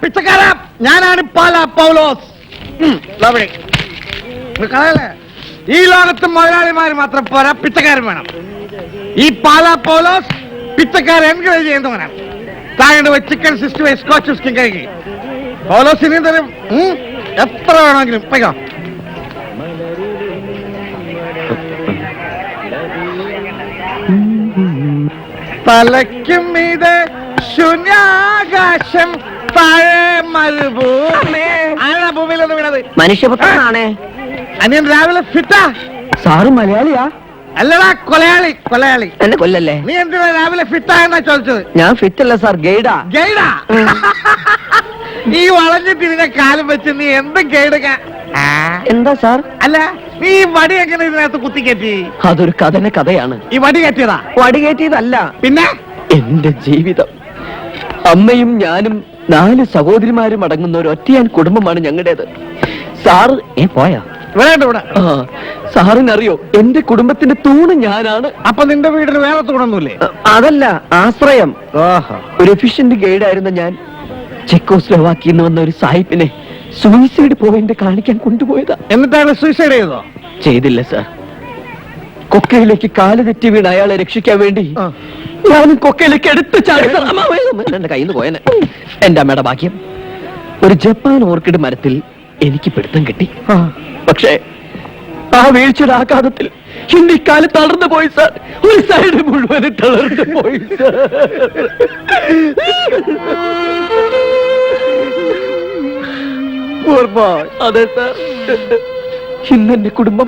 പിച്ചക്കാര, ഞാനാണ് പാലാ പൗലോസ്. ഈ ലോകത്ത് മുതലാളിമാർ മാത്രം പോരാ, പിച്ചക്കാരൻ വേണം. ഈ പാലാ പൗലോസ് പിച്ചക്കാരൻ എൻകറേജ് ചെയ്യുന്നവനാണ്. താങ്കളുടെ പോയി ചിക്കൻ 60 സ്കോച്ച് വിസ്കി കഴിക്കും. പൗലോസിന് തരും, എത്ര വേണമെങ്കിലും പോയിക്കോ. തലയ്ക്കും ഇത് ശൂന്യാകാശം, താഴെ മരുഭൂമി. ആരാ ഭൂമിയിലൊന്നും വീണത്? മനുഷ്യപുത്രനാണേ. അനിയൻ രാവിലെ ഫിറ്റാ? സാറ് മലയാളിയാ? അല്ലടാ, കൊലയാളി. കൊലയാളി എന്നെ കൊല്ലല്ലേ? നീ എന്തിനാ രാവിലെ ഫിറ്റാ എന്നാ ചോദിച്ചത്? ഞാൻ ഫിറ്റ് അല്ല സാർ, ഗൈഡാ. ഗൈഡാ? ഈ വളഞ്ഞു തിരിഞ്ഞ കാലം വെച്ച് നീ എന്ത് ഗൈഡ്? എന്താ സാർ? അല്ല, നീ ഈ വടി എങ്ങനെ ഇതിനകത്ത് കുത്തിക്കയറ്റി? അതൊരു കഥയാണ്. ഈ വടി കയറ്റിയതാ? വടി കയറ്റിയതല്ല. പിന്നെ എന്റെ ജീവിതം. അമ്മയും ഞാനും 4 സഹോദരിമാരും അടങ്ങുന്ന ഒരു ഒറ്റയാൻ കുടുംബമാണ് ഞങ്ങളുടേത്. സാറ് പോയാ? ഇവിടെ സാറിനറിയോ, എന്റെ കുടുംബത്തിന്റെ തൂണ് ഞാനാണ്. അപ്പൊ നിന്റെ വീടിന് വേറെ തൂണൊന്നുമില്ലേ? അതല്ല, ആശ്രയം. ഒരു എഫിഷ്യന്റ് ഗൈഡായിരുന്ന ഞാൻ ചെക്കോസ്ലോവാക്കിയിൽ നിന്ന് വന്ന ഒരു സാഹിബിനെ സൂയിസൈഡ് പോയിന്റ് കാണിക്കാൻ കൊണ്ടുപോയതാ. എന്നിട്ടാണ് സൂയിസൈഡ് ചെയ്തോ? ചെയ്തില്ല സാർ. കൊക്കയിലേക്ക് കാല് തെറ്റി വീണ് അയാളെ രക്ഷിക്കാൻ വേണ്ടി ഞാനും കൊക്കയിലേക്ക് എടുത്തു ചാടി. എന്റെ കയ്യിൽ നിന്ന് പോയനെ. എന്റെ അമ്മയുടെ ഭാഗ്യം, ഒരു ജപ്പാൻ ഓർക്കിഡ് മരത്തിൽ എനിക്ക് പിടുത്തം കിട്ടി. പക്ഷേ ആ വീഴ്ചയുടെ ആഘാതത്തിൽ എന്റെ കാല് തളർന്നു പോയി സാർ. ഒരു സൈഡ് മുഴുവൻ തളർന്നു പോയി സാർ. അതെ സാർ, ഇന്നെന്റെ കുടുംബം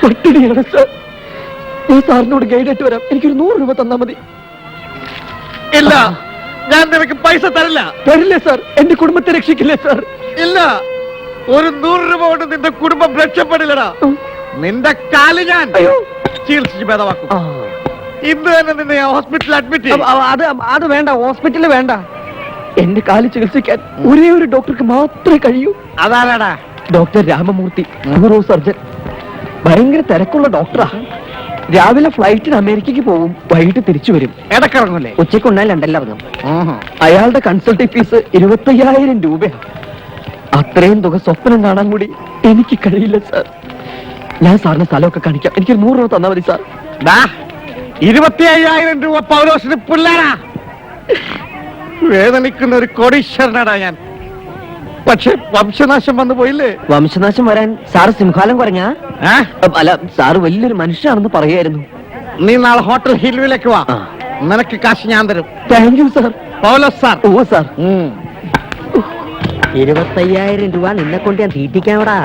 പട്ടിണിയാണ് സാർ. ഞാൻ സാറിനോട് ഗൈഡായിട്ട് വരാം. എനിക്കൊരു 100 രൂപ തന്നാ മതി. ഇല്ല, ഞാൻ നിനക്ക് പൈസ തരില്ല. തരില്ലേ സാർ? എന്റെ കുടുംബത്തെ രക്ഷിക്കില്ലേ സാർ? ഇല്ല, ഒരു 100 രൂപ കൊണ്ട് നിന്റെ കുടുംബം രക്ഷപ്പെടില്ലടാ. നിന്റെ കാല് ഞാൻ ചികിത്സിച്ച് ഭേദമാക്കും. ഇന്ന് തന്നെ നിന്നെ ഹോസ്പിറ്റലിൽ അഡ്മിറ്റ് ചെയ്യും. അത് വേണ്ട, ഹോസ്പിറ്റലിൽ വേണ്ട. എന്റെ കാല് ചികിത്സിക്കാൻ ഒരേ ഒരു ഡോക്ടർക്ക് മാത്രമേ കഴിയൂ. അതാരാടാ? Doctor Ramamurthy, neuro surgeon. ഭയങ്കര തിരക്കുള്ള ഡോക്ടറാ. രാവിലെ ഫ്ലൈറ്റിന് അമേരിക്കക്ക് പോകും, വൈകിട്ട് തിരിച്ചു വരും. ഇടക്കിറങ്ങൂലേ? ഉച്ചയ്ക്കുണ്ടായി ലണ്ടനിൽ ഇറങ്ങും. അയാളുടെ കൺസൾട്ടിംഗ് ഫീസ് 25,000 രൂപയാണ്. അത്രയും തുക സ്വപ്നം കാണാൻ കൂടി എനിക്ക് കഴിയില്ല സാർ. ഞാൻ സാറിന് സ്ഥലമൊക്കെ കാണിക്കാം. എനിക്കൊരു 100 രൂപ തന്നാ മതി സാർ. 25,000 രൂപ പൗലോസിന് പുല്ലാരാ. വേദനിക്കുന്ന ഒരു കോടീശ്വരനാടാ ഞാൻ. പക്ഷെ വംശനാശം വന്നു പോയില്ലേ? വംശനാശം വരാൻ സാറ് സിംഹാലം കുറഞ്ഞ? അല്ല, സാറ് വലിയൊരു മനുഷ്യനാണെന്ന് പറയായിരുന്നു. നീ നാളെ ഹോട്ടൽ ഹിൽവിലേക്ക് വാ. നിനക്ക് കാശ് ഞാൻ തരും. Thank you sir. Paulose sir. ഓ സാർ. 25,000 രൂപ നിന്നെ കൊണ്ട് ഞാൻ തീറ്റിക്കാവിടാ.